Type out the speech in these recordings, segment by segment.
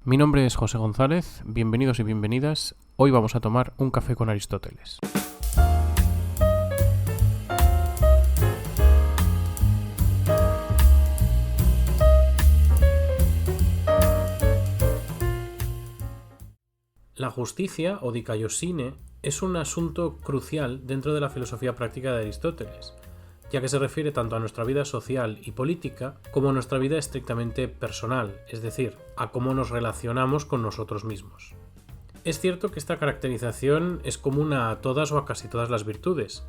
Mi nombre es José González, bienvenidos y bienvenidas. Hoy vamos a tomar un café con Aristóteles. La justicia, o dikaiosune, es un asunto crucial dentro de la filosofía práctica de Aristóteles, ya que se refiere tanto a nuestra vida social y política como a nuestra vida estrictamente personal, es decir, a cómo nos relacionamos con nosotros mismos. Es cierto que esta caracterización es común a todas o a casi todas las virtudes,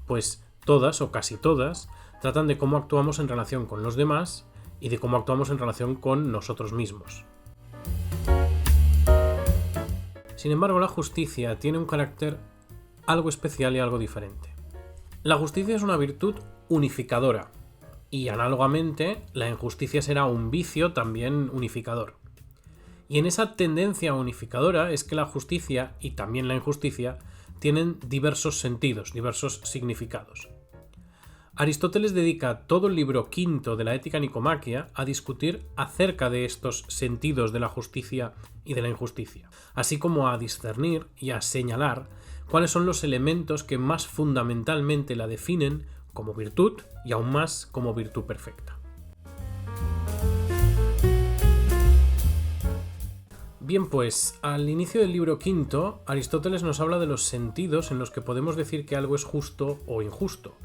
pues todas o casi todas tratan de cómo actuamos en relación con los demás y de cómo actuamos en relación con nosotros mismos. Sin embargo, la justicia tiene un carácter algo especial y algo diferente. La justicia es una virtud unificadora, y análogamente la injusticia será un vicio también unificador. Y en esa tendencia unificadora es que la justicia y también la injusticia tienen diversos sentidos, diversos significados. Aristóteles dedica todo el libro quinto de la Ética Nicomaquia a discutir acerca de estos sentidos de la justicia y de la injusticia, así como a discernir y a señalar cuáles son los elementos que más fundamentalmente la definen como virtud y aún más como virtud perfecta. Bien, pues al inicio del libro quinto, Aristóteles nos habla de los sentidos en los que podemos decir que algo es justo o injusto,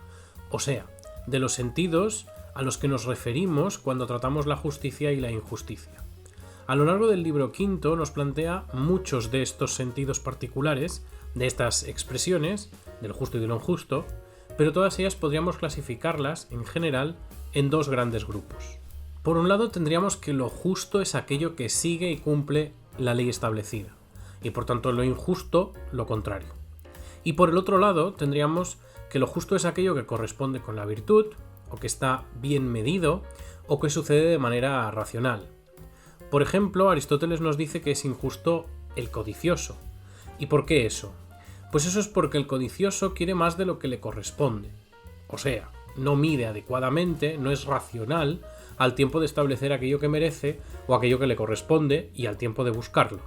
o sea, de los sentidos a los que nos referimos cuando tratamos la justicia y la injusticia. A lo largo del libro quinto nos plantea muchos de estos sentidos particulares, de estas expresiones, del justo y de lo injusto, pero todas ellas podríamos clasificarlas, en general, en dos grandes grupos. Por un lado tendríamos que lo justo es aquello que sigue y cumple la ley establecida, y por tanto lo injusto, lo contrario. Y por el otro lado tendríamos que lo justo es aquello que corresponde con la virtud, o que está bien medido, o que sucede de manera racional. Por ejemplo, Aristóteles nos dice que es injusto el codicioso. ¿Y por qué eso? Pues eso es porque el codicioso quiere más de lo que le corresponde. O sea, no mide adecuadamente, no es racional al tiempo de establecer aquello que merece o aquello que le corresponde y al tiempo de buscarlo.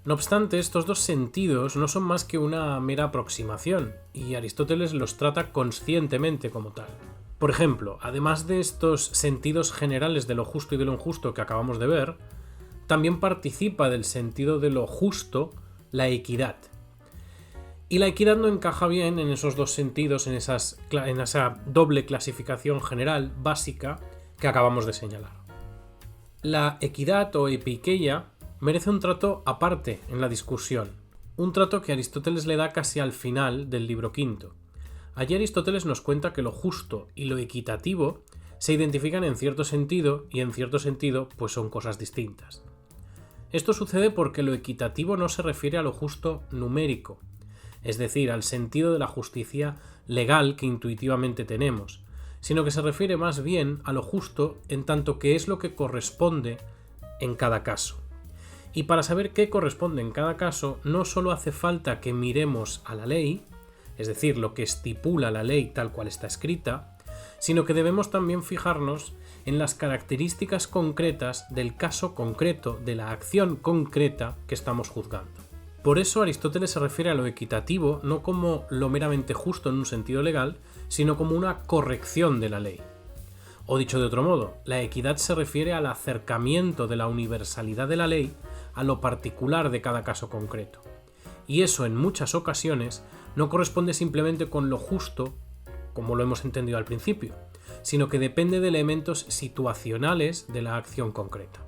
No obstante, estos dos sentidos no son más que una mera aproximación, y Aristóteles los trata conscientemente como tal. Por ejemplo, además de estos sentidos generales de lo justo y de lo injusto que acabamos de ver, también participa del sentido de lo justo la equidad. Y la equidad no encaja bien en esos dos sentidos, en esa doble clasificación general básica que acabamos de señalar. La equidad o epikeia merece un trato aparte en la discusión, un trato que Aristóteles le da casi al final del libro quinto. Allí Aristóteles nos cuenta que lo justo y lo equitativo se identifican en cierto sentido y en cierto sentido pues son cosas distintas. Esto sucede porque lo equitativo no se refiere a lo justo numérico, es decir, al sentido de la justicia legal que intuitivamente tenemos, sino que se refiere más bien a lo justo en tanto que es lo que corresponde en cada caso. Y para saber qué corresponde en cada caso, no solo hace falta que miremos a la ley, es decir, lo que estipula la ley tal cual está escrita, sino que debemos también fijarnos en las características concretas del caso concreto, de la acción concreta que estamos juzgando. Por eso Aristóteles se refiere a lo equitativo no como lo meramente justo en un sentido legal, sino como una corrección de la ley. O dicho de otro modo, la equidad se refiere al acercamiento de la universalidad de la ley a lo particular de cada caso concreto. Y eso en muchas ocasiones no corresponde simplemente con lo justo, como lo hemos entendido al principio, sino que depende de elementos situacionales de la acción concreta.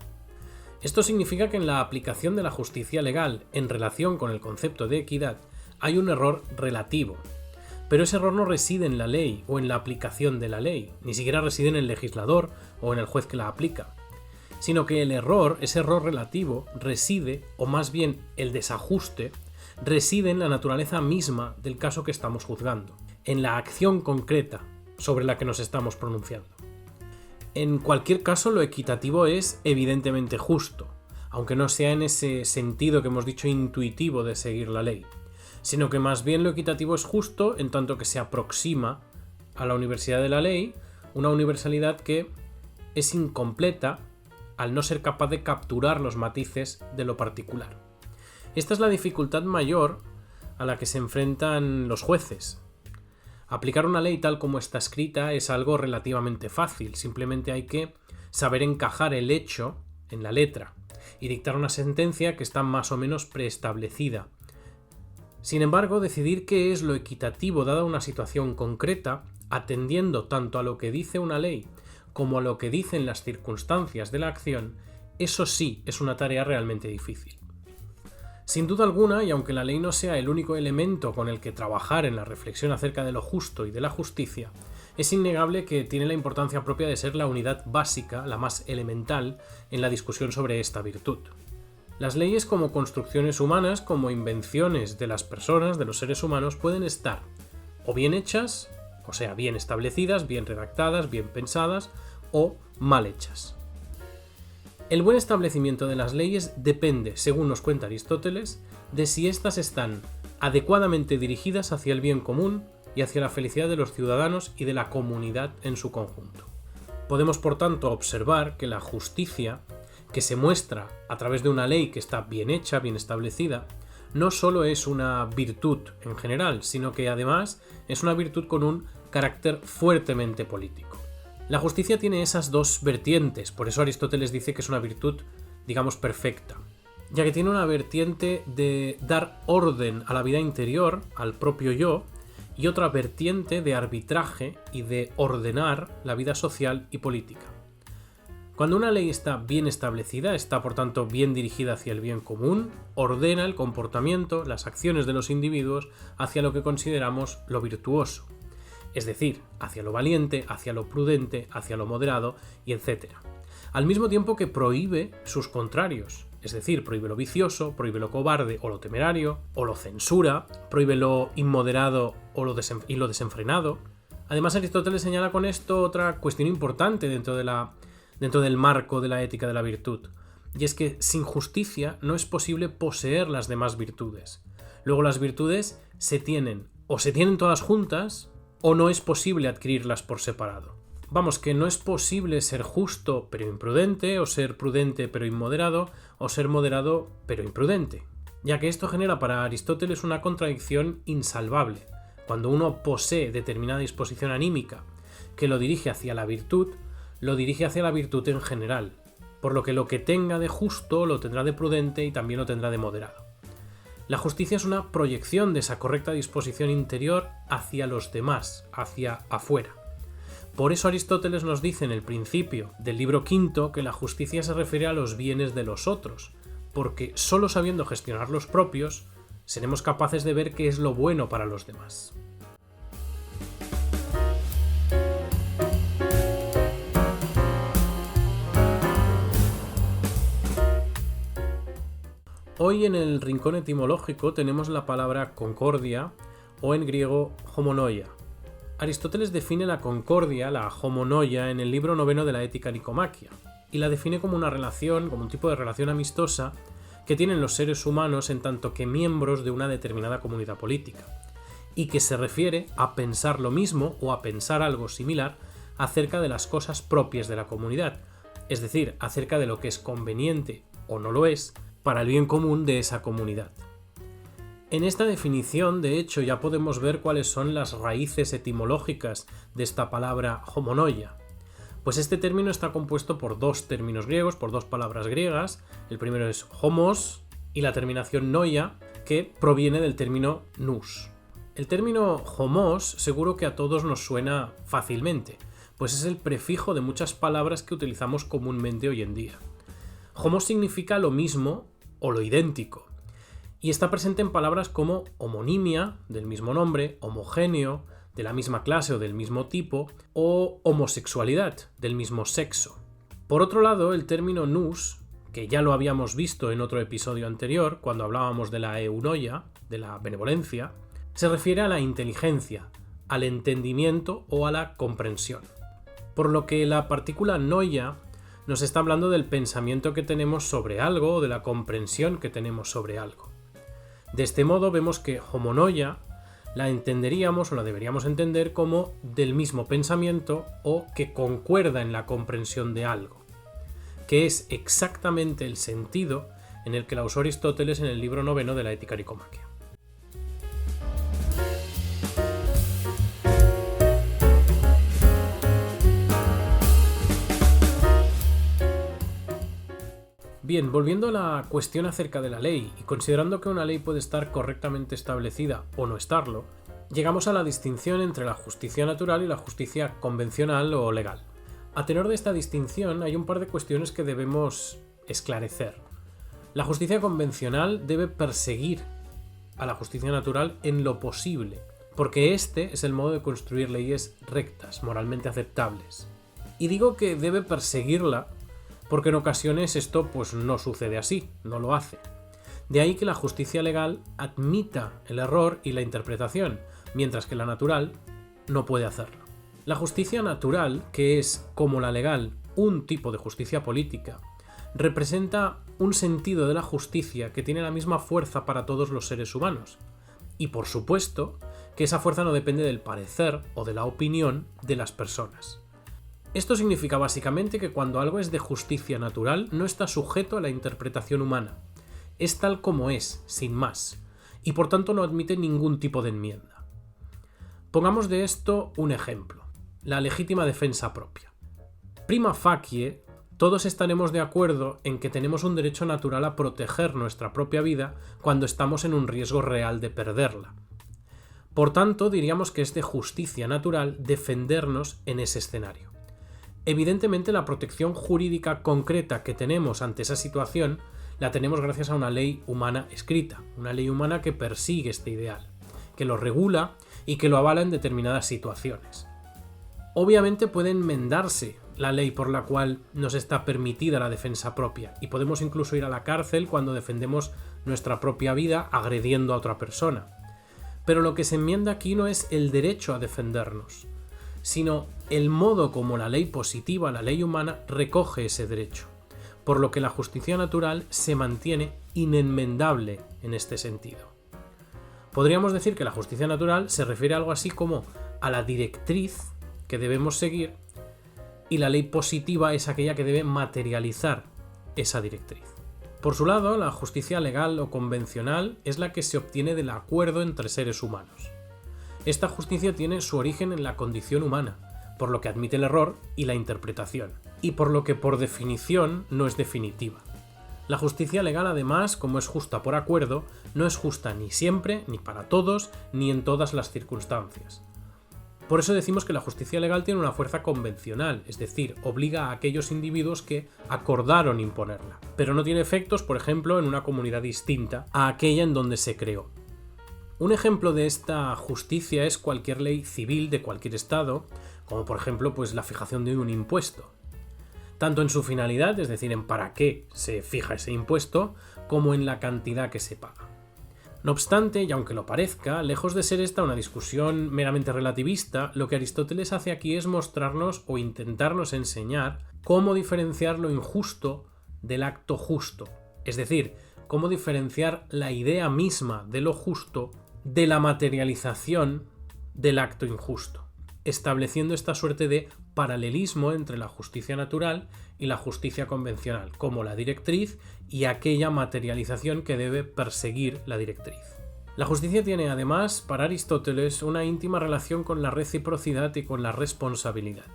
Esto significa que en la aplicación de la justicia legal en relación con el concepto de equidad hay un error relativo, pero ese error no reside en la ley o en la aplicación de la ley, ni siquiera reside en el legislador o en el juez que la aplica, sino que el error, ese error relativo, reside, o más bien el desajuste, reside en la naturaleza misma del caso que estamos juzgando, en la acción concreta sobre la que nos estamos pronunciando. En cualquier caso, lo equitativo es evidentemente justo, aunque no sea en ese sentido que hemos dicho intuitivo de seguir la ley, sino que más bien lo equitativo es justo en tanto que se aproxima a la universalidad de la ley, una universalidad que es incompleta al no ser capaz de capturar los matices de lo particular. Esta es la dificultad mayor a la que se enfrentan los jueces. Aplicar una ley tal como está escrita es algo relativamente fácil, simplemente hay que saber encajar el hecho en la letra y dictar una sentencia que está más o menos preestablecida. Sin embargo, decidir qué es lo equitativo dada una situación concreta, atendiendo tanto a lo que dice una ley como a lo que dicen las circunstancias de la acción, eso sí es una tarea realmente difícil. Sin duda alguna, y aunque la ley no sea el único elemento con el que trabajar en la reflexión acerca de lo justo y de la justicia, es innegable que tiene la importancia propia de ser la unidad básica, la más elemental, en la discusión sobre esta virtud. Las leyes como construcciones humanas, como invenciones de las personas, de los seres humanos, pueden estar o bien hechas, o sea, bien establecidas, bien redactadas, bien pensadas, o mal hechas. El buen establecimiento de las leyes depende, según nos cuenta Aristóteles, de si éstas están adecuadamente dirigidas hacia el bien común y hacia la felicidad de los ciudadanos y de la comunidad en su conjunto. Podemos, por tanto, observar que la justicia, que se muestra a través de una ley que está bien hecha, bien establecida, no solo es una virtud en general, sino que además es una virtud con un carácter fuertemente político. La justicia tiene esas dos vertientes, por eso Aristóteles dice que es una virtud, digamos, perfecta, ya que tiene una vertiente de dar orden a la vida interior, al propio yo, y otra vertiente de arbitraje y de ordenar la vida social y política. Cuando una ley está bien establecida, está por tanto bien dirigida hacia el bien común, ordena el comportamiento, las acciones de los individuos hacia lo que consideramos lo virtuoso, es decir, hacia lo valiente, hacia lo prudente, hacia lo moderado, y etc. Al mismo tiempo que prohíbe sus contrarios, es decir, prohíbe lo vicioso, prohíbe lo cobarde o lo temerario, o lo censura, prohíbe lo inmoderado y lo desenfrenado. Además, Aristóteles señala con esto otra cuestión importante dentro del marco de la ética de la virtud, y es que sin justicia no es posible poseer las demás virtudes. Luego las virtudes se tienen todas juntas, o no es posible adquirirlas por separado. Vamos, que no es posible ser justo pero imprudente, o ser prudente pero inmoderado, o ser moderado pero imprudente, ya que esto genera para Aristóteles una contradicción insalvable. Cuando uno posee determinada disposición anímica que lo dirige hacia la virtud, lo dirige hacia la virtud en general, por lo que tenga de justo lo tendrá de prudente y también lo tendrá de moderado. La justicia es una proyección de esa correcta disposición interior hacia los demás, hacia afuera. Por eso Aristóteles nos dice en el principio del libro quinto que la justicia se refiere a los bienes de los otros, porque solo sabiendo gestionar los propios, seremos capaces de ver qué es lo bueno para los demás. Hoy en el rincón etimológico tenemos la palabra concordia o en griego homonoia. Aristóteles define la concordia, la homonoia, en el libro noveno de la Ética Nicomaquia y la define como una relación, como un tipo de relación amistosa que tienen los seres humanos en tanto que miembros de una determinada comunidad política y que se refiere a pensar lo mismo o a pensar algo similar acerca de las cosas propias de la comunidad, es decir, acerca de lo que es conveniente o no lo es para el bien común de esa comunidad. En esta definición, de hecho, ya podemos ver cuáles son las raíces etimológicas de esta palabra homonoia. Pues este término está compuesto por dos términos griegos, por dos palabras griegas. El primero es homos y la terminación noia, que proviene del término nous. El término homos seguro que a todos nos suena fácilmente, pues es el prefijo de muchas palabras que utilizamos comúnmente hoy en día. Homos significa lo mismo o lo idéntico, y está presente en palabras como homonimia, del mismo nombre, homogéneo, de la misma clase o del mismo tipo, o homosexualidad, del mismo sexo. Por otro lado, el término nous, que ya lo habíamos visto en otro episodio anterior, cuando hablábamos de la eunoia, de la benevolencia, se refiere a la inteligencia, al entendimiento o a la comprensión. Por lo que la partícula noia nos está hablando del pensamiento que tenemos sobre algo o de la comprensión que tenemos sobre algo. De este modo vemos que homonoia la entenderíamos o la deberíamos entender como del mismo pensamiento o que concuerda en la comprensión de algo. que es exactamente el sentido en el que la usó Aristóteles en el libro 9 de la Ética Nicomaquea. Bien, volviendo a la cuestión acerca de la ley, y considerando que una ley puede estar correctamente establecida o no estarlo, llegamos a la distinción entre la justicia natural y la justicia convencional o legal. A tenor de esta distinción hay un par de cuestiones que debemos esclarecer. La justicia convencional debe perseguir a la justicia natural en lo posible, porque este es el modo de construir leyes rectas, moralmente aceptables. Y digo que debe perseguirla porque en ocasiones esto pues no sucede así, no lo hace. De ahí que la justicia legal admita el error y la interpretación, mientras que la natural no puede hacerlo. La justicia natural, que es, como la legal, un tipo de justicia política, representa un sentido de la justicia que tiene la misma fuerza para todos los seres humanos. Y por supuesto que esa fuerza no depende del parecer o de la opinión de las personas. Esto significa básicamente que cuando algo es de justicia natural no está sujeto a la interpretación humana. Es tal como es, sin más, y por tanto no admite ningún tipo de enmienda. Pongamos de esto un ejemplo: la legítima defensa propia. Prima facie, todos estaremos de acuerdo en que tenemos un derecho natural a proteger nuestra propia vida cuando estamos en un riesgo real de perderla. Por tanto, diríamos que es de justicia natural defendernos en ese escenario. Evidentemente, la protección jurídica concreta que tenemos ante esa situación la tenemos gracias a una ley humana escrita, una ley humana que persigue este ideal, que lo regula y que lo avala en determinadas situaciones. Obviamente puede enmendarse la ley por la cual nos está permitida la defensa propia, y podemos incluso ir a la cárcel cuando defendemos nuestra propia vida agrediendo a otra persona. Pero lo que se enmienda aquí no es el derecho a defendernos, sino el modo como la ley positiva, la ley humana, recoge ese derecho, por lo que la justicia natural se mantiene inenmendable en este sentido. Podríamos decir que la justicia natural se refiere a algo así como a la directriz que debemos seguir, y la ley positiva es aquella que debe materializar esa directriz. Por su lado, la justicia legal o convencional es la que se obtiene del acuerdo entre seres humanos. Esta justicia tiene su origen en la condición humana, por lo que admite el error y la interpretación, y por lo que por definición no es definitiva. La justicia legal, además, como es justa por acuerdo, no es justa ni siempre, ni para todos, ni en todas las circunstancias. Por eso decimos que la justicia legal tiene una fuerza convencional, es decir, obliga a aquellos individuos que acordaron imponerla, pero no tiene efectos, por ejemplo, en una comunidad distinta a aquella en donde se creó. Un ejemplo de esta justicia es cualquier ley civil de cualquier estado, como por ejemplo pues la fijación de un impuesto, tanto en su finalidad, es decir, en para qué se fija ese impuesto, como en la cantidad que se paga. No obstante, y aunque lo parezca, lejos de ser esta una discusión meramente relativista, lo que Aristóteles hace aquí es mostrarnos o intentarnos enseñar cómo diferenciar lo injusto del acto justo, es decir, cómo diferenciar la idea misma de lo justo de la materialización del acto injusto, estableciendo esta suerte de paralelismo entre la justicia natural y la justicia convencional, como la directriz y aquella materialización que debe perseguir la directriz. La justicia tiene además, para Aristóteles, una íntima relación con la reciprocidad y con la responsabilidad.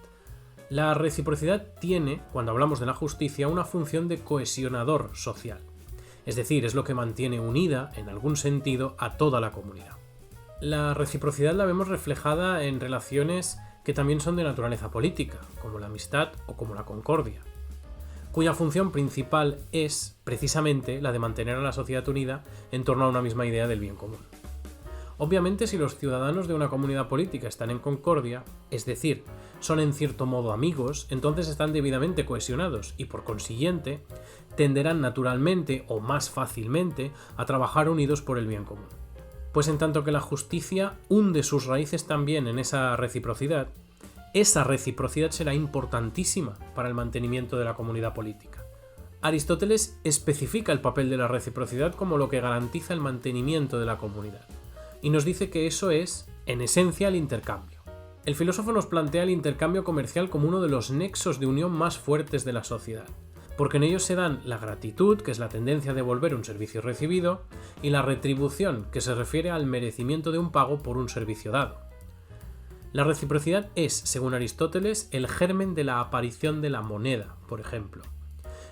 La reciprocidad tiene, cuando hablamos de la justicia, una función de cohesionador social, es decir, es lo que mantiene unida, en algún sentido, a toda la comunidad. La reciprocidad la vemos reflejada en relaciones que también son de naturaleza política, como la amistad o como la concordia, cuya función principal es, precisamente, la de mantener a la sociedad unida en torno a una misma idea del bien común. Obviamente, si los ciudadanos de una comunidad política están en concordia, es decir, son en cierto modo amigos, entonces están debidamente cohesionados y, por consiguiente, tenderán naturalmente o más fácilmente a trabajar unidos por el bien común. Pues en tanto que la justicia hunde sus raíces también en esa reciprocidad será importantísima para el mantenimiento de la comunidad política. Aristóteles especifica el papel de la reciprocidad como lo que garantiza el mantenimiento de la comunidad, y nos dice que eso es, en esencia, el intercambio. El filósofo nos plantea el intercambio comercial como uno de los nexos de unión más fuertes de la sociedad, porque en ellos se dan la gratitud, que es la tendencia a devolver un servicio recibido, y la retribución, que se refiere al merecimiento de un pago por un servicio dado. La reciprocidad es, según Aristóteles, el germen de la aparición de la moneda, por ejemplo.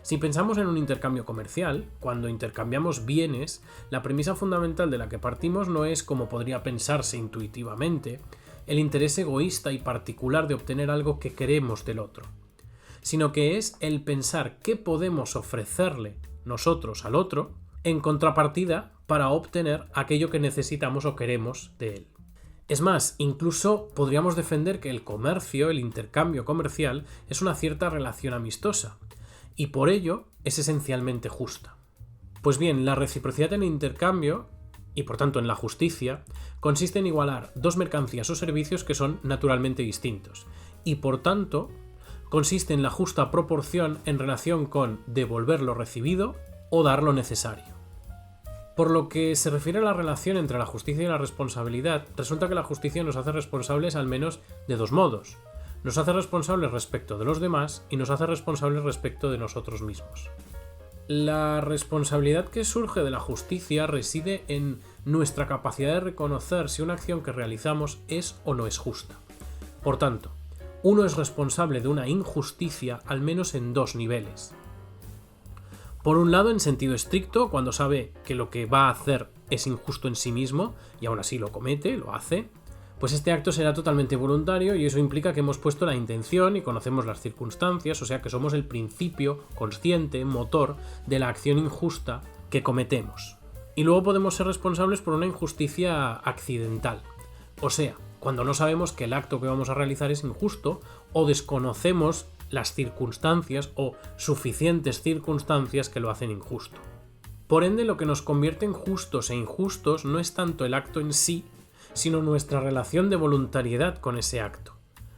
Si pensamos en un intercambio comercial, cuando intercambiamos bienes, la premisa fundamental de la que partimos no es, como podría pensarse intuitivamente, el interés egoísta y particular de obtener algo que queremos del otro, sino que es el pensar qué podemos ofrecerle nosotros al otro en contrapartida para obtener aquello que necesitamos o queremos de él. Es más, incluso podríamos defender que el comercio, el intercambio comercial, es una cierta relación amistosa, y por ello es esencialmente justa. Pues bien, la reciprocidad en el intercambio, y por tanto en la justicia, consiste en igualar dos mercancías o servicios que son naturalmente distintos, y por tanto consiste en la justa proporción en relación con devolver lo recibido o dar lo necesario. Por lo que se refiere a la relación entre la justicia y la responsabilidad, resulta que la justicia nos hace responsables al menos de dos modos. Nos hace responsables respecto de los demás y nos hace responsables respecto de nosotros mismos. La responsabilidad que surge de la justicia reside en nuestra capacidad de reconocer si una acción que realizamos es o no es justa. Por tanto, uno es responsable de una injusticia al menos en dos niveles. Por un lado, en sentido estricto, cuando sabe que lo que va a hacer es injusto en sí mismo y aún así lo comete, lo hace, pues este acto será totalmente voluntario y eso implica que hemos puesto la intención y conocemos las circunstancias, o sea que somos el principio consciente, motor de la acción injusta que cometemos. Y luego podemos ser responsables por una injusticia accidental, o sea, cuando no sabemos que el acto que vamos a realizar es injusto o desconocemos las circunstancias o suficientes circunstancias que lo hacen injusto. Por ende, lo que nos convierte en justos e injustos no es tanto el acto en sí, sino nuestra relación de voluntariedad con ese acto.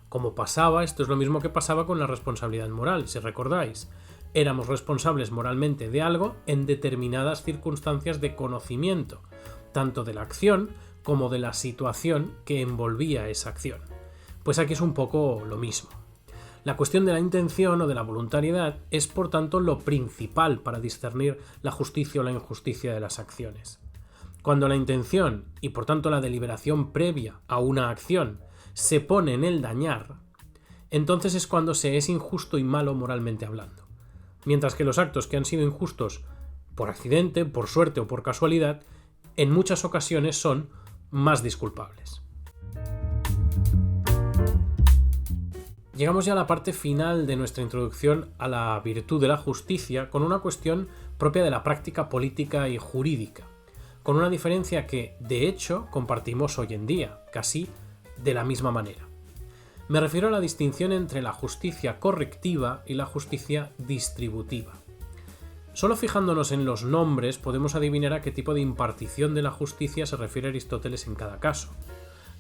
Como pasaba, esto es lo mismo que pasaba con la responsabilidad moral, si recordáis. Éramos responsables moralmente de algo en determinadas circunstancias de conocimiento, tanto de la acción como de la situación que envolvía esa acción. Pues aquí es un poco lo mismo. La cuestión de la intención o de la voluntariedad es, por tanto, lo principal para discernir la justicia o la injusticia de las acciones. Cuando la intención, y por tanto la deliberación previa a una acción, se pone en el dañar, entonces es cuando se es injusto y malo moralmente hablando. Mientras que los actos que han sido injustos por accidente, por suerte o por casualidad, en muchas ocasiones son más disculpables. Llegamos ya a la parte final de nuestra introducción a la virtud de la justicia con una cuestión propia de la práctica política y jurídica, con una diferencia que, de hecho, compartimos hoy en día, casi de la misma manera. Me refiero a la distinción entre la justicia correctiva y la justicia distributiva. Solo fijándonos en los nombres podemos adivinar a qué tipo de impartición de la justicia se refiere Aristóteles en cada caso.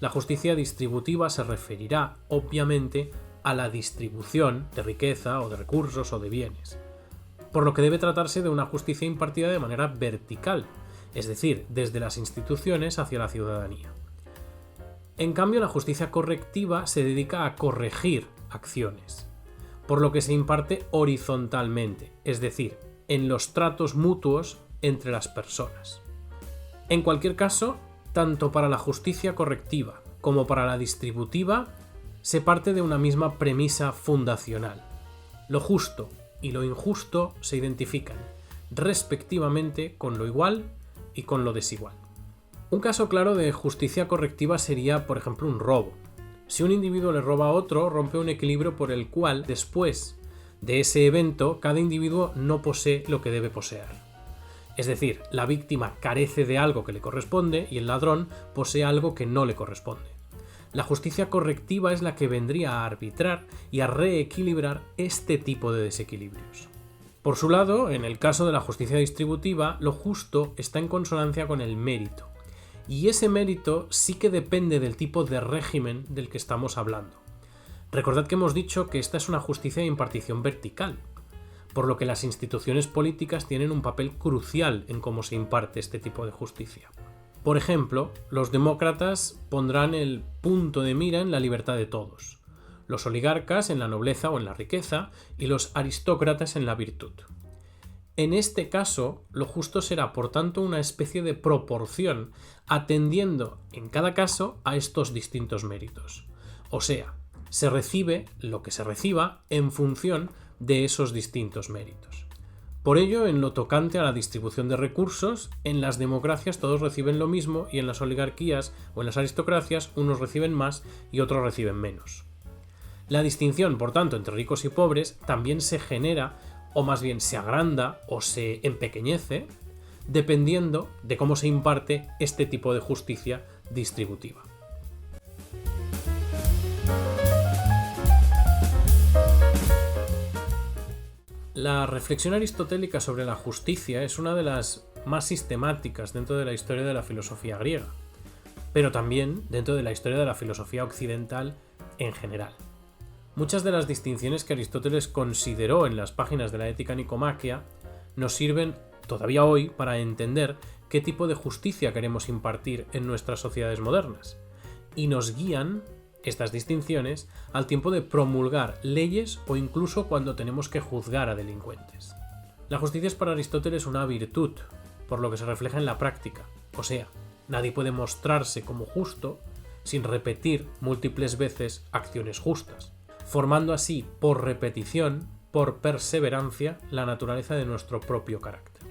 La justicia distributiva se referirá, obviamente, a la distribución de riqueza o de recursos o de bienes, por lo que debe tratarse de una justicia impartida de manera vertical, es decir, desde las instituciones hacia la ciudadanía. En cambio, la justicia correctiva se dedica a corregir acciones, por lo que se imparte horizontalmente, es decir, en los tratos mutuos entre las personas. En cualquier caso, tanto para la justicia correctiva como para la distributiva, se parte de una misma premisa fundacional. Lo justo y lo injusto se identifican, respectivamente, con lo igual y con lo desigual. Un caso claro de justicia correctiva sería, por ejemplo, un robo. Si un individuo le roba a otro, rompe un equilibrio por el cual, después de ese evento, cada individuo no posee lo que debe poseer. Es decir, la víctima carece de algo que le corresponde y el ladrón posee algo que no le corresponde. La justicia correctiva es la que vendría a arbitrar y a reequilibrar este tipo de desequilibrios. Por su lado, en el caso de la justicia distributiva, lo justo está en consonancia con el mérito. Y ese mérito sí que depende del tipo de régimen del que estamos hablando. Recordad que hemos dicho que esta es una justicia de impartición vertical, por lo que las instituciones políticas tienen un papel crucial en cómo se imparte este tipo de justicia. Por ejemplo, los demócratas pondrán el punto de mira en la libertad de todos. los oligarcas en la nobleza o en la riqueza y los aristócratas en la virtud. En este caso, lo justo será, por tanto, una especie de proporción, atendiendo en cada caso a estos distintos méritos. O sea, se recibe lo que se reciba en función de esos distintos méritos. Por ello, en lo tocante a la distribución de recursos, en las democracias todos reciben lo mismo y en las oligarquías o en las aristocracias unos reciben más y otros reciben menos. La distinción, por tanto, entre ricos y pobres también se genera, o más bien se agranda o se empequeñece, dependiendo de cómo se imparte este tipo de justicia distributiva. La reflexión aristotélica sobre la justicia es una de las más sistemáticas dentro de la historia de la filosofía griega, pero también dentro de la historia de la filosofía occidental en general. Muchas de las distinciones que Aristóteles consideró en las páginas de la Ética Nicomaquia nos sirven todavía hoy para entender qué tipo de justicia queremos impartir en nuestras sociedades modernas, y nos guían estas distinciones al tiempo de promulgar leyes o incluso cuando tenemos que juzgar a delincuentes. La justicia es para Aristóteles una virtud, por lo que se refleja en la práctica, o sea, nadie puede mostrarse como justo sin repetir múltiples veces acciones justas, formando así por repetición, por perseverancia, la naturaleza de nuestro propio carácter.